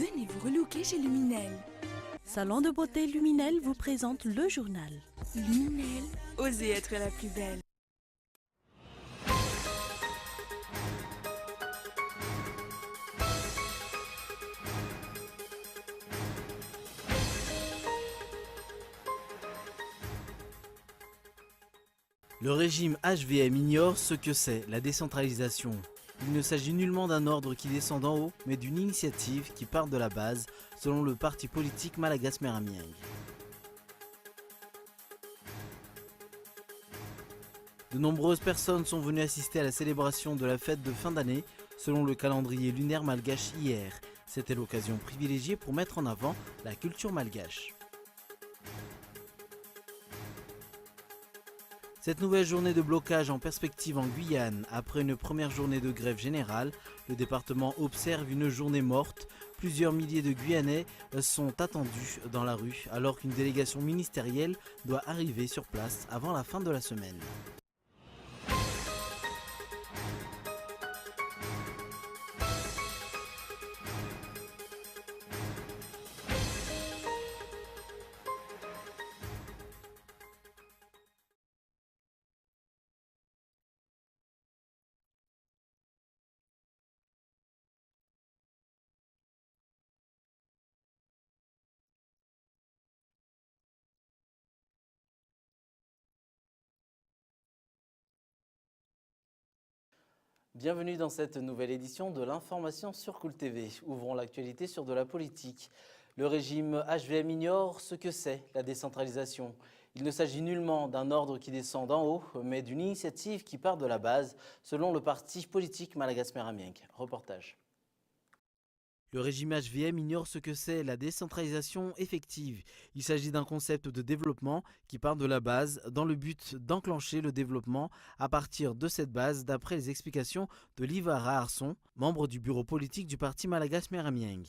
Venez vous relooker chez Luminel. Salon de beauté Luminel vous présente le journal. Luminel, osez être la plus belle. Le régime HVM ignore ce que c'est la décentralisation. Il ne s'agit nullement d'un ordre qui descend d'en haut, mais d'une initiative qui part de la base, selon le parti politique Malagas Meramieng. De nombreuses personnes sont venues assister à la célébration de la fête de fin d'année, selon le calendrier lunaire malgache hier. C'était l'occasion privilégiée pour mettre en avant la culture malgache. Cette nouvelle journée de blocage en perspective en Guyane, après une première journée de grève générale, le département observe une journée morte. Plusieurs milliers de Guyanais sont attendus dans la rue, alors qu'une délégation ministérielle doit arriver sur place avant la fin de la semaine. Bienvenue dans cette nouvelle édition de l'information sur Cool TV. Ouvrons l'actualité sur de la politique. Le régime HVM ignore ce que c'est la décentralisation. Il ne s'agit nullement d'un ordre qui descend d'en haut, mais d'une initiative qui part de la base, selon le parti politique Malagas Meramieng. Reportage. Le régime HVM ignore ce que c'est la décentralisation effective. Il s'agit d'un concept de développement qui part de la base dans le but d'enclencher le développement à partir de cette base, d'après les explications de Livara Arson, membre du bureau politique du parti Malagas Meramieng.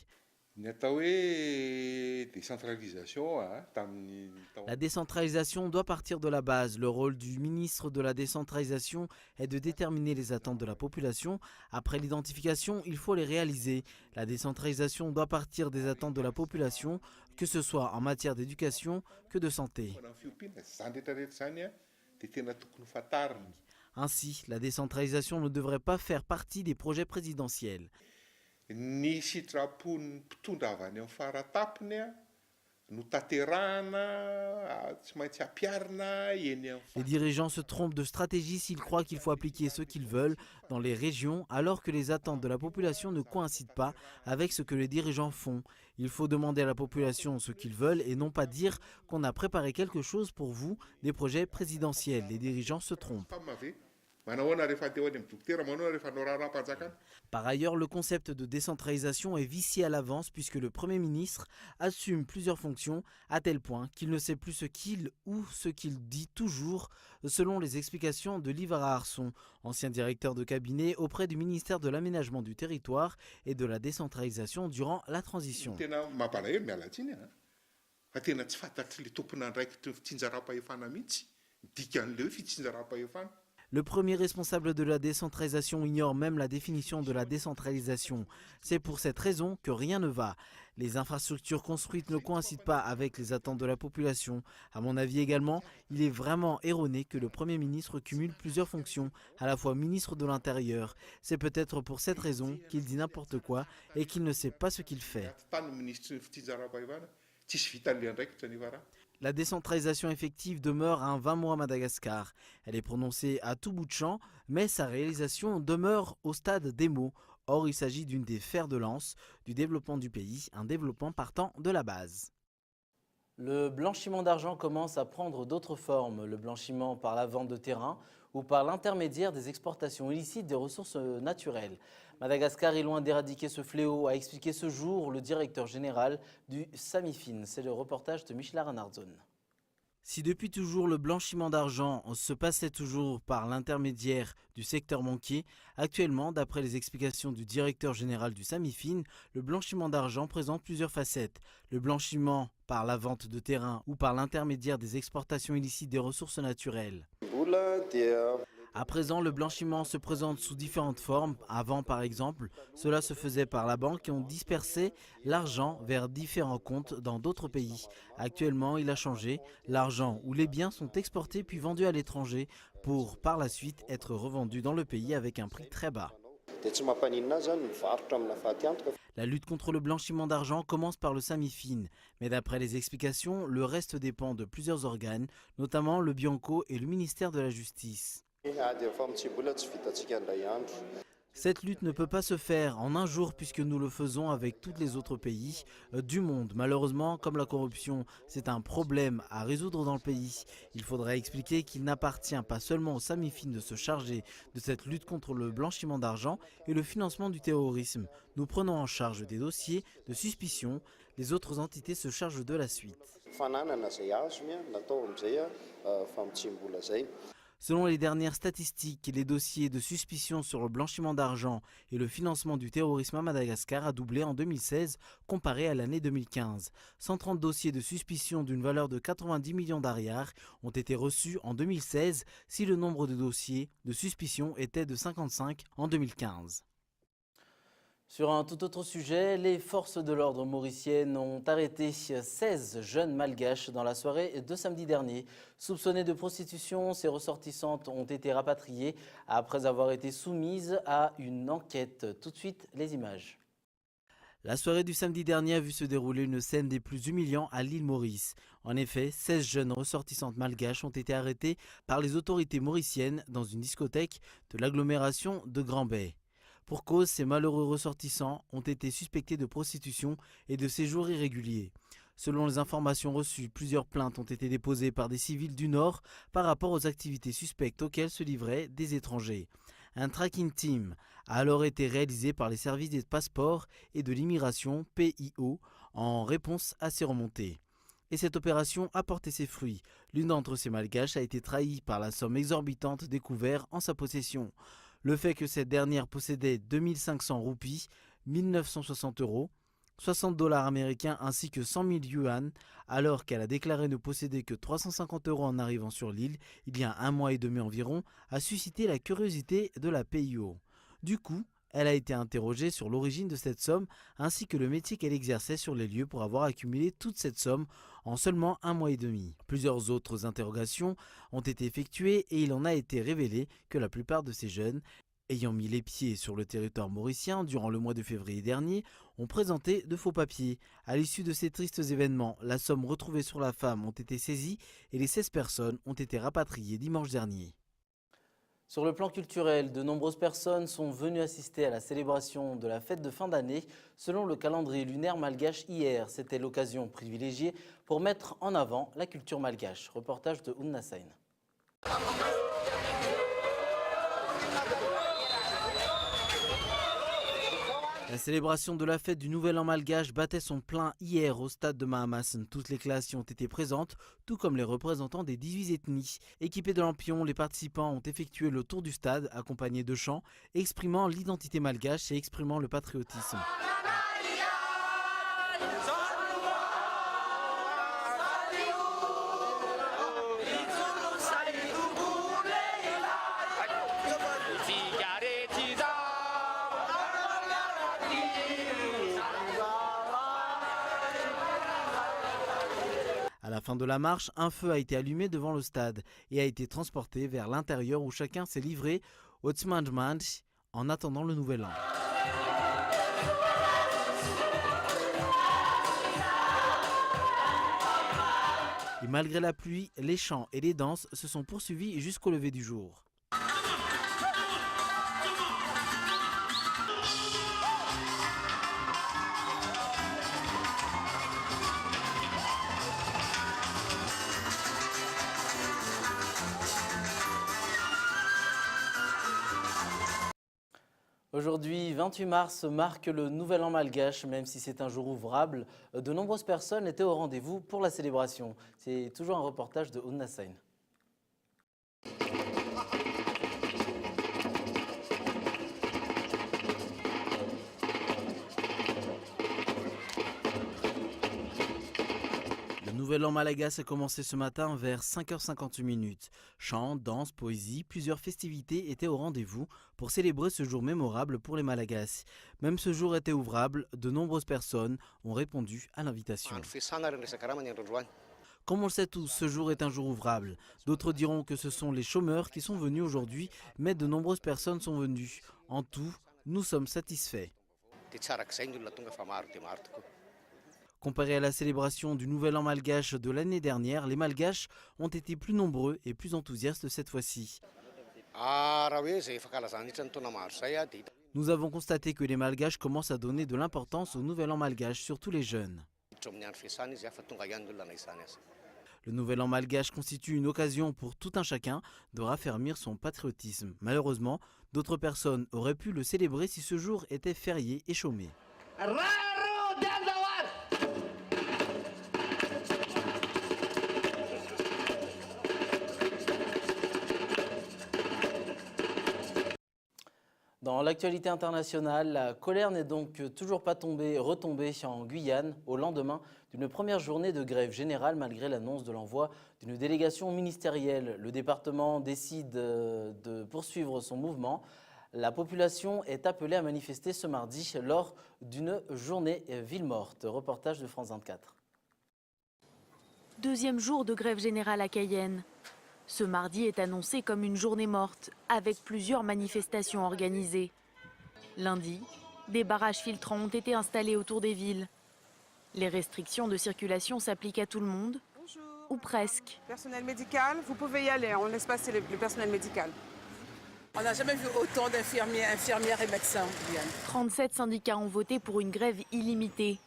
La décentralisation doit partir de la base. Le rôle du ministre de la décentralisation est de déterminer les attentes de la population. Après l'identification, il faut les réaliser. La décentralisation doit partir des attentes de la population, que ce soit en matière d'éducation que de santé. Ainsi, la décentralisation ne devrait pas faire partie des projets présidentiels. Les dirigeants se trompent de stratégie s'ils croient qu'il faut appliquer ce qu'ils veulent dans les régions alors que les attentes de la population ne coïncident pas avec ce que les dirigeants font. Il faut demander à la population ce qu'ils veulent et non pas dire qu'on a préparé quelque chose pour vous, des projets présidentiels. Les dirigeants se trompent. Par ailleurs, le concept de décentralisation est vicié à l'avance puisque le Premier ministre assume plusieurs fonctions à tel point qu'il ne sait plus ce qu'il ou ce qu'il dit toujours, selon les explications de Livara Arson, ancien directeur de cabinet auprès du ministère de l'Aménagement du Territoire et de la décentralisation durant la transition. Le premier responsable de la décentralisation ignore même la définition de la décentralisation. C'est pour cette raison que rien ne va. Les infrastructures construites ne coïncident pas avec les attentes de la population. À mon avis également, il est vraiment erroné que le Premier ministre cumule plusieurs fonctions, à la fois ministre de l'Intérieur. C'est peut-être pour cette raison qu'il dit n'importe quoi et qu'il ne sait pas ce qu'il fait. La décentralisation effective demeure un 20 mots à Madagascar. Elle est prononcée à tout bout de champ, mais sa réalisation demeure au stade des mots. Or, il s'agit d'une des fers de lance du développement du pays, un développement partant de la base. Le blanchiment d'argent commence à prendre d'autres formes. Le blanchiment par la vente de terrain ou par l'intermédiaire des exportations illicites des ressources naturelles. Madagascar est loin d'éradiquer ce fléau, a expliqué ce jour le directeur général du SAMIFIN. C'est le reportage de Michela Ranardzon. Si depuis toujours le blanchiment d'argent se passait toujours par l'intermédiaire du secteur banquier, actuellement, d'après les explications du directeur général du SAMIFIN, le blanchiment d'argent présente plusieurs facettes. Le blanchiment par la vente de terrain ou par l'intermédiaire des exportations illicites des ressources naturelles. À présent, le blanchiment se présente sous différentes formes. Avant, par exemple, cela se faisait par la banque et on dispersait l'argent vers différents comptes dans d'autres pays. Actuellement, il a changé. L'argent ou les biens sont exportés puis vendus à l'étranger pour, par la suite, être revendus dans le pays avec un prix très bas. La lutte contre le blanchiment d'argent commence par le SAMIFIN, mais d'après les explications, le reste dépend de plusieurs organes, notamment le Bianco et le ministère de la Justice. Cette lutte ne peut pas se faire en un jour puisque nous le faisons avec tous les autres pays du monde. Malheureusement, comme la corruption, c'est un problème à résoudre dans le pays. Il faudrait expliquer qu'il n'appartient pas seulement au SAMIFIN de se charger de cette lutte contre le blanchiment d'argent et le financement du terrorisme. Nous prenons en charge des dossiers de suspicion, les autres entités se chargent de la suite. Selon les dernières statistiques, les dossiers de suspicion sur le blanchiment d'argent et le financement du terrorisme à Madagascar a doublé en 2016 comparé à l'année 2015. 130 dossiers de suspicion d'une valeur de 90 millions d'ariars ont été reçus en 2016 si le nombre de dossiers de suspicion était de 55 en 2015. Sur un tout autre sujet, les forces de l'ordre mauriciennes ont arrêté 16 jeunes malgaches dans la soirée de samedi dernier. Soupçonnées de prostitution, ces ressortissantes ont été rapatriées après avoir été soumises à une enquête. Tout de suite, les images. La soirée du samedi dernier a vu se dérouler une scène des plus humiliants à l'île Maurice. En effet, 16 jeunes ressortissantes malgaches ont été arrêtées par les autorités mauriciennes dans une discothèque de l'agglomération de Grand Bay. Pour cause, ces malheureux ressortissants ont été suspectés de prostitution et de séjour irrégulier. Selon les informations reçues, plusieurs plaintes ont été déposées par des civils du Nord par rapport aux activités suspectes auxquelles se livraient des étrangers. Un tracking team a alors été réalisé par les services des passeports et de l'immigration PIO en réponse à ces remontées. Et cette opération a porté ses fruits. L'une d'entre ces malgaches a été trahie par la somme exorbitante découverte en sa possession. Le fait que cette dernière possédait 2500 roupies, 1960 €, 60 $ américains ainsi que 100 000 yuan, alors qu'elle a déclaré ne posséder que 350 € en arrivant sur l'île, il y a 1 mois et demi environ, a suscité la curiosité de la PIO. Du coup, elle a été interrogée sur l'origine de cette somme ainsi que le métier qu'elle exerçait sur les lieux pour avoir accumulé toute cette somme en seulement 1 mois et demi. Plusieurs autres interrogations ont été effectuées et il en a été révélé que la plupart de ces jeunes, ayant mis les pieds sur le territoire mauricien durant le mois de février dernier, ont présenté de faux papiers. À l'issue de ces tristes événements, la somme retrouvée sur la femme ont été saisies et les 16 personnes ont été rapatriées dimanche dernier. Sur le plan culturel, de nombreuses personnes sont venues assister à la célébration de la fête de fin d'année. Selon le calendrier lunaire malgache hier, c'était l'occasion privilégiée pour mettre en avant la culture malgache. Reportage de Unnasain. La célébration de la fête du Nouvel An malgache battait son plein hier au stade de Mahamassen. Toutes les classes y ont été présentes, tout comme les représentants des 18 ethnies. Équipés de lampions, les participants ont effectué le tour du stade, accompagnés de chants, exprimant l'identité malgache et exprimant le patriotisme. À la fin de la marche, un feu a été allumé devant le stade et a été transporté vers l'intérieur où chacun s'est livré au Tsmandjmandj en attendant le nouvel an. Et malgré la pluie, les chants et les danses se sont poursuivis jusqu'au lever du jour. Aujourd'hui, 28 mars, marque le Nouvel An malgache. Même si c'est un jour ouvrable, de nombreuses personnes étaient au rendez-vous pour la célébration. C'est toujours un reportage de Unnasain. Le nouvel an malagasy a commencé ce matin vers 5h58. Chants, danses, poésie, plusieurs festivités étaient au rendez-vous pour célébrer ce jour mémorable pour les Malagasy. Même ce jour était ouvrable, de nombreuses personnes ont répondu à l'invitation. Comme on le sait tous, ce jour est un jour ouvrable. D'autres diront que ce sont les chômeurs qui sont venus aujourd'hui, mais de nombreuses personnes sont venues. En tout, nous sommes satisfaits. Comparé à la célébration du Nouvel An malgache de l'année dernière, les Malgaches ont été plus nombreux et plus enthousiastes cette fois-ci. Nous avons constaté que les Malgaches commencent à donner de l'importance au Nouvel An malgache, surtout les jeunes. Le Nouvel An malgache constitue une occasion pour tout un chacun de raffermir son patriotisme. Malheureusement, d'autres personnes auraient pu le célébrer si ce jour était férié et chômé. Dans l'actualité internationale, la colère n'est donc toujours pas retombée en Guyane au lendemain d'une première journée de grève générale malgré l'annonce de l'envoi d'une délégation ministérielle. Le département décide de poursuivre son mouvement. La population est appelée à manifester ce mardi lors d'une journée ville morte. Reportage de France 24. Deuxième jour de grève générale à Cayenne. Ce mardi est annoncé comme une journée morte, avec plusieurs manifestations organisées. Lundi, des barrages filtrants ont été installés autour des villes. Les restrictions de circulation s'appliquent à tout le monde, ou presque. Personnel médical, vous pouvez y aller, on laisse passer le personnel médical. On n'a jamais vu autant infirmières et médecins. 37 syndicats ont voté pour une grève illimitée.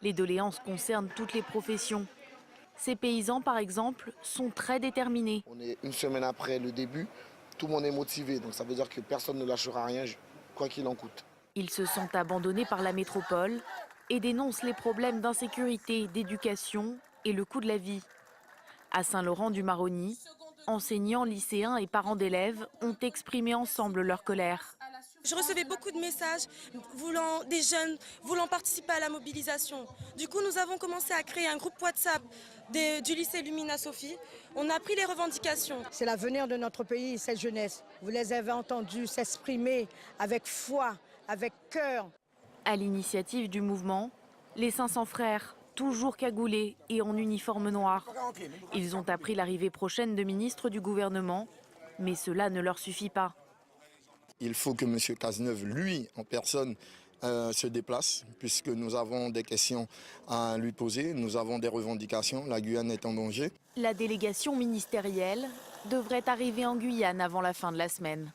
Les doléances concernent toutes les professions. Ces paysans, par exemple, sont très déterminés. On est une semaine après le début, tout le monde est motivé, donc ça veut dire que personne ne lâchera rien, quoi qu'il en coûte. Ils se sentent abandonnés par la métropole et dénoncent les problèmes d'insécurité, d'éducation et le coût de la vie. À Saint-Laurent-du-Maroni, enseignants, lycéens et parents d'élèves ont exprimé ensemble leur colère. Je recevais beaucoup de messages des jeunes voulant participer à la mobilisation. Du coup, nous avons commencé à créer un groupe WhatsApp du lycée Lumina Sophie. On a pris les revendications. C'est l'avenir de notre pays, cette jeunesse. Vous les avez entendus s'exprimer avec foi, avec cœur. À l'initiative du mouvement, les 500 frères, toujours cagoulés et en uniforme noir. Ils ont appris l'arrivée prochaine de ministres du gouvernement, mais cela ne leur suffit pas. Il faut que M. Cazeneuve, lui, en personne, se déplace, puisque nous avons des questions à lui poser, nous avons des revendications, la Guyane est en danger. La délégation ministérielle devrait arriver en Guyane avant la fin de la semaine.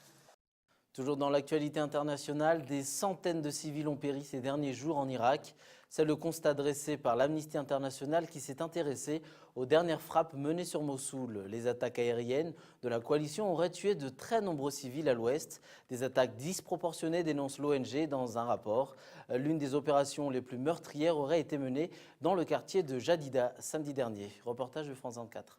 Toujours dans l'actualité internationale, des centaines de civils ont péri ces derniers jours en Irak. C'est le constat dressé par l'Amnesty International qui s'est intéressé aux dernières frappes menées sur Mossoul. Les attaques aériennes de la coalition auraient tué de très nombreux civils à l'ouest. Des attaques disproportionnées, dénonce l'ONG dans un rapport. L'une des opérations les plus meurtrières aurait été menée dans le quartier de Jadida samedi dernier. Reportage de France 24.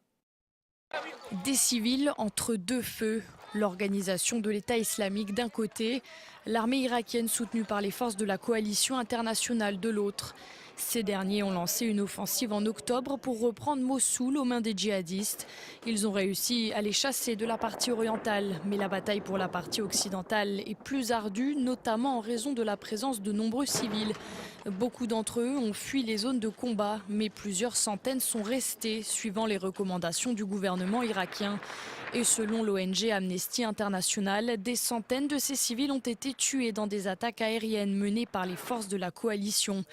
Des civils entre deux feux. L'organisation de l'État islamique d'un côté, l'armée irakienne soutenue par les forces de la coalition internationale de l'autre. Ces derniers ont lancé une offensive en octobre pour reprendre Mossoul aux mains des djihadistes. Ils ont réussi à les chasser de la partie orientale, mais la bataille pour la partie occidentale est plus ardue, notamment en raison de la présence de nombreux civils. Beaucoup d'entre eux ont fui les zones de combat, mais plusieurs centaines sont restés, suivant les recommandations du gouvernement irakien. Et selon l'ONG Amnesty International, des centaines de ces civils ont été tués dans des attaques aériennes menées par les forces de la coalition.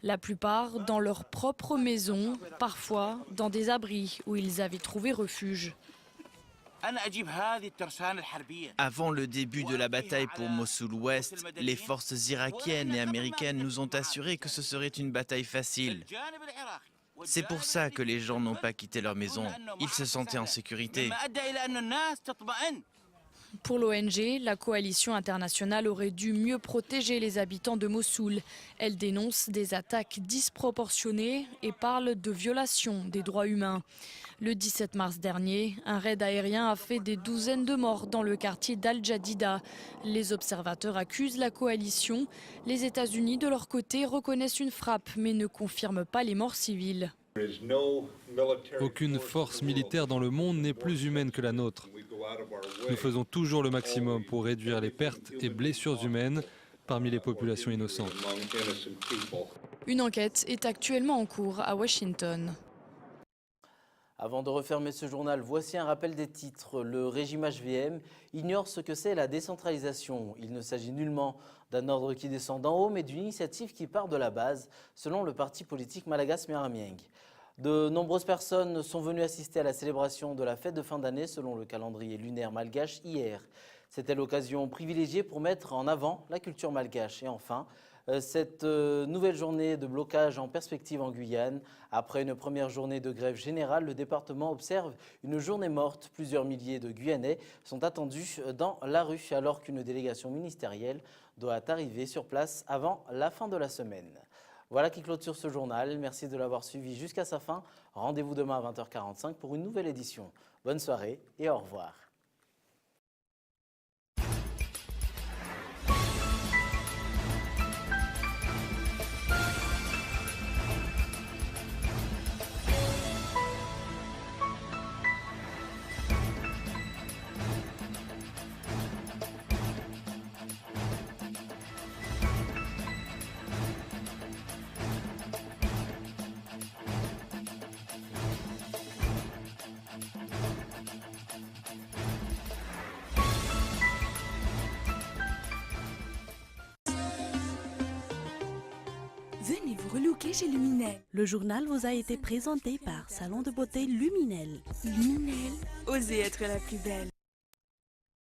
La plupart dans leur propre maison, parfois dans des abris où ils avaient trouvé refuge. Avant le début de la bataille pour Mossoul-Ouest, les forces irakiennes et américaines nous ont assuré que ce serait une bataille facile. C'est pour ça que les gens n'ont pas quitté leur maison. Ils se sentaient en sécurité. Pour l'ONG, la coalition internationale aurait dû mieux protéger les habitants de Mossoul. Elle dénonce des attaques disproportionnées et parle de violations des droits humains. Le 17 mars dernier, un raid aérien a fait des douzaines de morts dans le quartier d'Al-Jadida. Les observateurs accusent la coalition. Les États-Unis, de leur côté, reconnaissent une frappe mais ne confirment pas les morts civiles. Aucune force militaire dans le monde n'est plus humaine que la nôtre. Nous faisons toujours le maximum pour réduire les pertes et blessures humaines parmi les populations innocentes. Une enquête est actuellement en cours à Washington. Avant de refermer ce journal, voici un rappel des titres. Le régime HVM ignore ce que c'est la décentralisation. Il ne s'agit nullement d'un ordre qui descend d'en haut, mais d'une initiative qui part de la base, selon le parti politique Malagas Miramieng. De nombreuses personnes sont venues assister à la célébration de la fête de fin d'année selon le calendrier lunaire malgache hier. C'était l'occasion privilégiée pour mettre en avant la culture malgache. Et enfin, cette nouvelle journée de blocage en perspective en Guyane. Après une première journée de grève générale, le département observe une journée morte. Plusieurs milliers de Guyanais sont attendus dans la rue alors qu'une délégation ministérielle doit arriver sur place avant la fin de la semaine. Voilà qui clôture ce journal. Merci de l'avoir suivi jusqu'à sa fin. Rendez-vous demain à 20h45 pour une nouvelle édition. Bonne soirée et au revoir. Venez vous relooker chez Luminel. Le journal vous a été présenté par Salon de beauté Luminel. Luminel, osez être la plus belle.